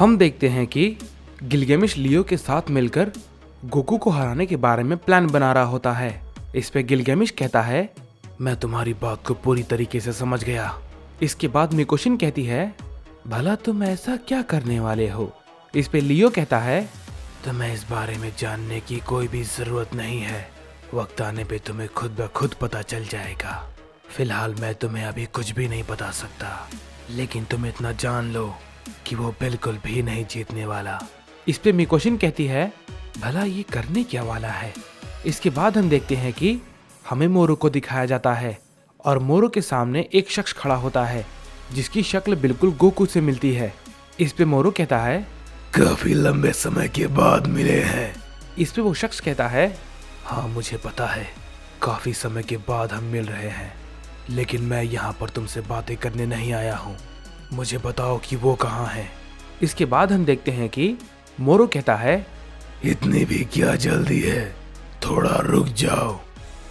हम देखते हैं कि गिलगेमिश लियो के साथ मिलकर गोकू को हराने के बारे में प्लान बना रहा होता है। इस पे गिलगेमिश कहता है, मैं तुम्हारी बात को पूरी तरीके से समझ गया। इसके बाद मिकोशिन कहती है, भला तुम ऐसा क्या करने वाले हो? इस पे लियो कहता है, तुम्हें इस बारे में जानने की कोई भी जरूरत नहीं है। वक्त आने पे तुम्हें खुद ब खुद पता चल जाएगा। फिलहाल मैं तुम्हें अभी कुछ भी नहीं बता सकता, लेकिन तुम इतना जान लो कि वो बिल्कुल भी नहीं जीतने वाला। इस पे मिकोशिन कहती है, भला ये करने क्या वाला है? इसके बाद हम देखते हैं कि हमें मोरो को दिखाया जाता है और मोरो के सामने एक शख्स खड़ा होता है जिसकी शक्ल बिल्कुल गोकू से मिलती है। इस पे मोरो कहता है, काफी लंबे समय के बाद मिले हैं। इस पे वो शख्स कहता है, हाँ मुझे पता है, काफी समय के बाद हम मिल रहे हैं, लेकिन मैं यहाँ पर तुमसे बातें करने नहीं आया हूँ। मुझे बताओ कि वो कहाँ है। इसके बाद हम देखते हैं कि मोरो कहता है, इतनी भी क्या जल्दी है, थोड़ा रुक जाओ।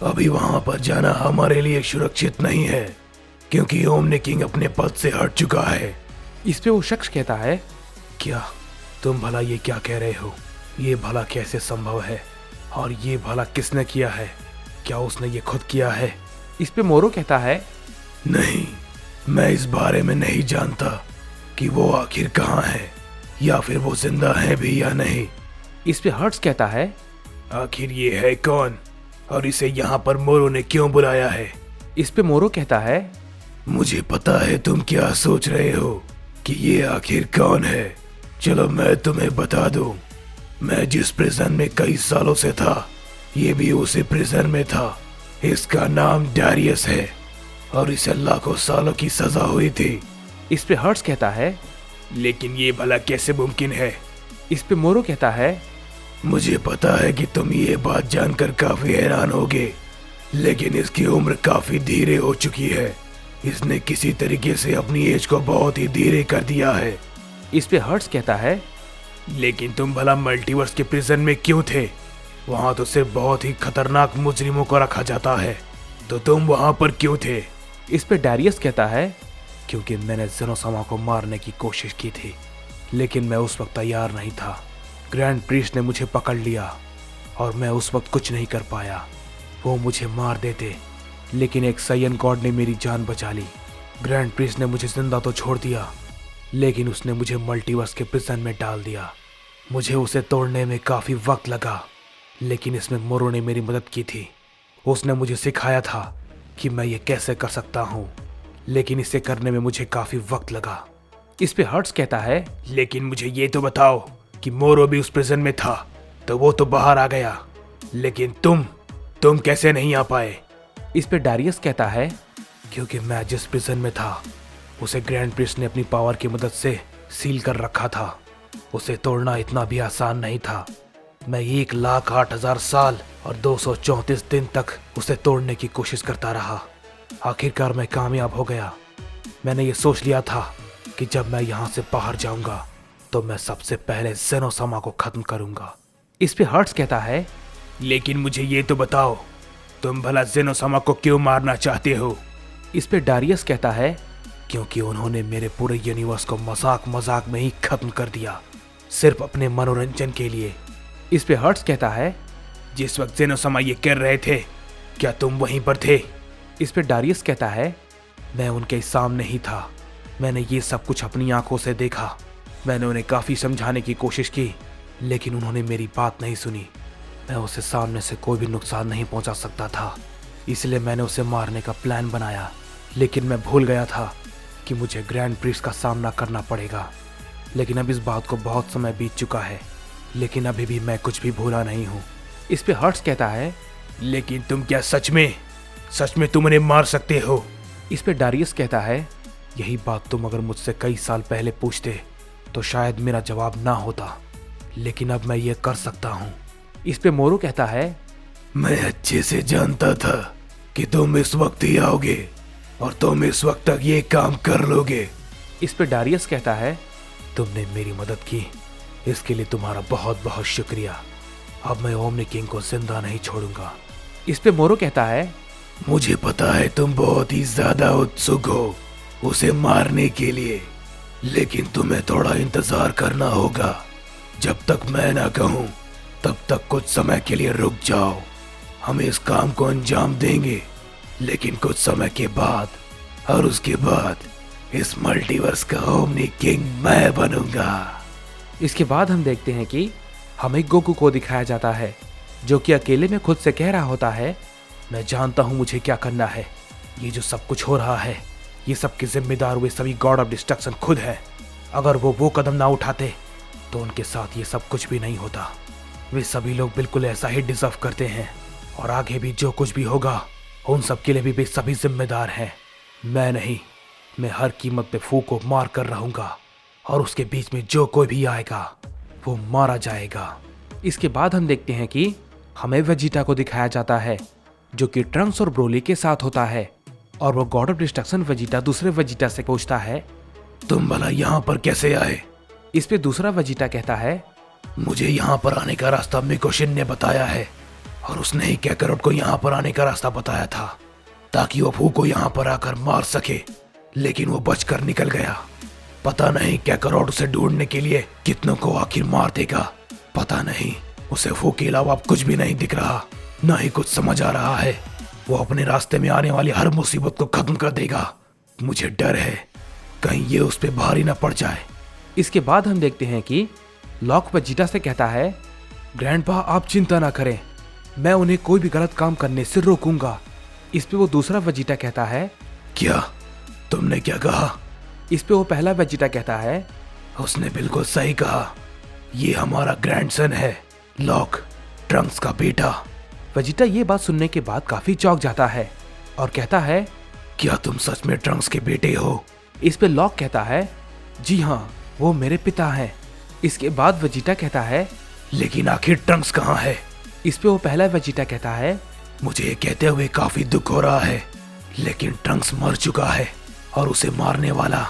अभी वहां पर जाना हमारे लिए सुरक्षित नहीं है, क्योंकि ओमनी किंग अपने पद से हट चुका है। इस पे वो शख्स कहता है, क्या तुम भला ये क्या कह रहे हो? ये भला कैसे संभव है? और ये भला किसने किया है? क्या उसने ये खुद किया है? इस पे मोरो कहता है, नहीं, मैं इस बारे में नहीं जानता कि वो आखिर कहाँ है, या फिर वो जिंदा है भी या नहीं। इस पे हर्ट्स कहता है, आखिर ये है कौन और इसे यहाँ पर मोरो ने क्यों बुलाया है? इस पे मोरो कहता है, मुझे पता है तुम क्या सोच रहे हो कि ये आखिर कौन है। चलो मैं तुम्हें बता दूं, मैं जिस प्रिजन में कई सालों से था, ये भी उसी प्रिजन में था। इसका नाम डारियस है और इसे लाखों सालों की सजा हुई थी। इस पे हर्ट्स कहता है, लेकिन ये भला कैसे मुमकिन है? इस पे मोरो कहता है, मुझे पता है कि तुम ये बात जानकर काफी हैरान होगे, लेकिन इसकी उम्र काफी धीरे हो चुकी है। इसने किसी तरीके से अपनी एज को बहुत ही धीरे कर दिया है। इस पे हर्ट्स कहता है, लेकिन तुम भला मल्टीवर्स के प्रिजन में क्यों थे? वहां तो सिर्फ बहुत ही खतरनाक मुजरिमों को रखा जाता है, तो तुम वहां पर क्यों थे? इस पे डारियस कहता है, क्योंकि मैंने ज़ेनोसामा को मारने की कोशिश की थी, लेकिन मैं उस वक्त तैयार नहीं था। ग्रैंड प्रीस्ट ने मुझे पकड़ लिया और मैं उस वक्त कुछ नहीं कर पाया। वो मुझे मार देते, लेकिन एक साइयन गॉड ने मेरी जान बचा ली। ग्रैंड प्रीस्ट ने मुझे जिंदा तो छोड़ दिया, लेकिन उसने मुझे मल्टीवर्स के प्रिजन में डाल दिया। मुझे उसे तोड़ने में काफ़ी वक्त लगा, लेकिन इसमें मोरो ने मेरी मदद की थी। उसने मुझे सिखाया था कि मैं ये कैसे कर सकता हूँ, लेकिन इसे करने में मुझे काफ़ी वक्त लगा। इस पे हर्ट्स कहता है, लेकिन मुझे ये तो बताओ कि मोरो भी उस प्रिजन में था, तो वो तो बाहर आ गया, लेकिन तुम कैसे नहीं आ पाए? इस पे डारियस कहता है, क्योंकि मैं जिस प्रिजन में था उसे ग्रैंड प्रिस्ट ने अपनी पावर की मदद से सील कर रखा था। उसे तोड़ना इतना भी आसान नहीं था। मैं 1,08,000 साल और 234 दिन तक उसे तोड़ने की कोशिश करता रहा। आखिरकार मैं कामयाब हो गया। मैंने ये सोच लिया था कि जब मैं यहाँ से बाहर जाऊंगा तो मैं सबसे पहले ज़ेनोसामा को खत्म करूंगा। इस पे हर्ट्स कहता है, लेकिन मुझे ये तो बताओ, तुम भला ज़ेनोसामा को क्यों मारना चाहते हो? इस पे डारियस कहता है, क्योंकि उन्होंने मेरे पूरे यूनिवर्स को मजाक मजाक में ही खत्म कर दिया, सिर्फ अपने मनोरंजन के लिए। इस पे हर्ट्स कहता है, जिस वक्त ज़ेनोसामा ये कर रहे थे, क्या तुम वहीं पर थे? इस पे डारियस कहता है, मैं उनके सामने ही था। मैंने ये सब कुछ अपनी आंखों से देखा। मैंने उन्हें काफ़ी समझाने की कोशिश की, लेकिन उन्होंने मेरी बात नहीं सुनी। मैं उसे सामने से कोई भी नुकसान नहीं पहुंचा सकता था, इसलिए मैंने उसे मारने का प्लान बनाया, लेकिन मैं भूल गया था कि मुझे ग्रैंड प्रीस्ट का सामना करना पड़ेगा। लेकिन अब इस बात को बहुत समय बीत चुका है, लेकिन अभी भी मैं कुछ भी भूला नहीं हूँ। इस पे हर्ट्स कहता है, लेकिन तुम क्या सच में तुम उन्हें मार सकते हो? इस पे डारियस कहता है, यही बात तुम अगर मुझसे कई साल पहले पूछते तो शायद मेरा जवाब ना होता, लेकिन अब मैं ये कर सकता हूँ। इस पे मोरो कहता है, मैं अच्छे से जानता था कि तुम इस वक्त ही आओगे और तुम इस वक्त तक ये काम कर लोगे। इस पे डारियस कहता है, तुमने मेरी मदद की, इसके लिए तुम्हारा बहुत बहुत शुक्रिया। अब मैं ओमनी किंग को जिंदा नहीं छोड़ूंगा। इस पे मोरो कहता है, मुझे पता है तुम बहुत ही ज्यादा उत्सुक हो उसे मारने के लिए, लेकिन तुम्हें थोड़ा इंतजार करना होगा। जब तक मैं ना कहूं तब तक कुछ समय के लिए रुक जाओ। हम इस काम को अंजाम देंगे, लेकिन कुछ समय के बाद, और उसके बाद इस मल्टीवर्स का ओमनी किंग मैं बनूंगा। इसके बाद हम देखते हैं कि हमें गोकू को दिखाया जाता है, जो कि अकेले में खुद से कह रहा होता है, मैं जानता हूं मुझे क्या करना है। ये जो सब कुछ हो रहा है, ये सब के जिम्मेदार हुए सभी गॉड ऑफ डिस्ट्रक्शन खुद है। अगर वो कदम ना उठाते तो उनके साथ ये सब कुछ भी नहीं होता। वे सभी लोग बिल्कुल ऐसा ही डिजर्व करते हैं, और आगे भी जो कुछ भी होगा उन सब के लिए भी वे सभी जिम्मेदार हैं, मैं नहीं। मैं हर कीमत पे फू को मार कर रहूंगा, और उसके बीच में जो कोई भी आएगा वो मारा जाएगा। इसके बाद हम देखते हैं कि हमें वेजिटा को दिखाया जाता है, जो कि ट्रंक्स और ब्रोली के साथ होता है, और वो गॉड ऑफ डिस्ट्रक्शन वेजिटा दूसरे वेजिटा से पूछता है, तुम भला यहाँ पर कैसे आए? इस पे दूसरा वेजिटा कहता है, मुझे यहाँ पर आने का रास्ता मिकोशिन ने बताया है, और उसने ही कैकरोट को यहाँ पर आने का रास्ता बताया था, ताकि वो फू को यहाँ पर आकर मार सके, लेकिन वो बचकर निकल गया। पता नहीं कैकरोट उसे ढूंढने के लिए कितनों को आखिर मार देगा। पता नहीं, उसे फू के अलावा कुछ भी नहीं दिख रहा, ना ही कुछ समझ आ रहा है। वो अपने रास्ते में आने वाली हर मुसीबत को खत्म कर देगा। मुझे डर है कहीं ये उस पर भारी ना पड़ जाए। इसके बाद हम देखते हैं कि लॉक वेजिटा से कहता है, ग्रैंडपा आप चिंता ना करें, मैं उन्हें कोई भी गलत काम करने से रोकूंगा। इस पे वो दूसरा वेजिटा कहता है, क्या? तुमने क्या कहा? इस पे वो पहला वेजिटा कहता है, उसने बिल्कुल सही कहा, ये हमारा ग्रैंडसन है, लॉक, ट्रंक्स का बेटा। वेजिटा ये बात सुनने के बाद काफी चौंक जाता है और कहता है, क्या तुम सच में ट्रंक्स के बेटे हो? इस पे लॉक कहता है, जी हाँ, वो मेरे पिता हैं। इसके बाद वेजिटा कहता है, लेकिन आखिर ट्रंक्स कहाँ है? इस पे वो पहला वेजिटा कहता है, मुझे ये कहते हुए काफी दुख हो रहा है, लेकिन ट्रंक्स मर चुका है, और उसे मारने वाला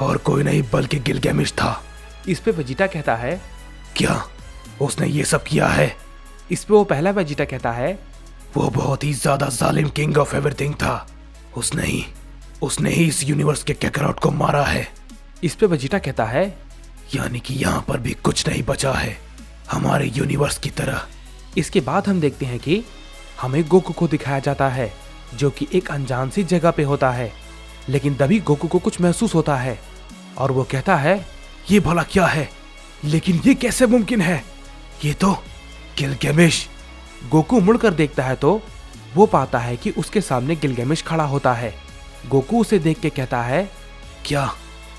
और कोई नहीं बल्कि गिलगैमिश था। इस पे वेजिटा कहता है, क्या उसने ये सब किया है? इस पे वो पहला वेजिटा कहता है, वो बहुत ही ज्यादा जालिम किंग ऑफ एवरीथिंग था। उसने ही इस यूनिवर्स के कैकरॉट को मारा है। इस पे वेजिटा कहता है, यानी कि यहाँ पर भी कुछ नहीं बचा है, हमारे यूनिवर्स की तरह। इसके बाद हम देखते हैं कि हमें गोकू को दिखाया जाता है, जो कि एक अनजान सी जगह पे होता है, लेकिन तभी गोकू को कुछ महसूस होता है और वो कहता है, ये भला क्या है? लेकिन ये कैसे मुमकिन है? ये तो गिलगैमिश। गोकू मुड़कर देखता है तो वो पाता है कि उसके सामने गिलगैमिश खड़ा होता है। गोकू उसे देख के कहता है, क्या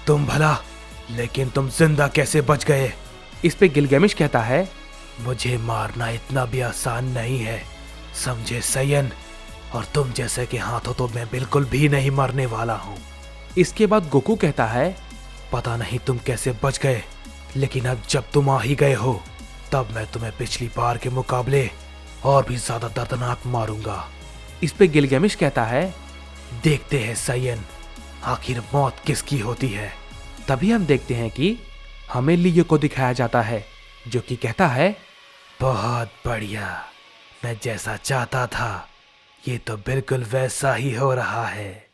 तुम भला, लेकिन तुम जिंदा कैसे बच गए? इस पे गिलगैमिश कहता है, मुझे मारना इतना भी आसान नहीं है, समझे सयन? और तुम जैसे के हाथों तो मैं बिल्कुल भी नहीं मरने वाला हूँ। इसके बाद गोकू कहता है, पता नहीं तुम कैसे बच गए, लेकिन अब जब तुम आ ही गए हो, तब मैं तुम्हें पिछली बार के मुकाबले और भी ज्यादा दर्दनाक मारूंगा। इस पे गिलगैमिश कहता है, देखते हैं सयन, आखिर मौत किसकी होती है। तभी हम देखते हैं कि हमें लियो को दिखाया जाता है, जो कि कहता है, बहुत बढ़िया, मैं जैसा चाहता था ये तो बिल्कुल वैसा ही हो रहा है।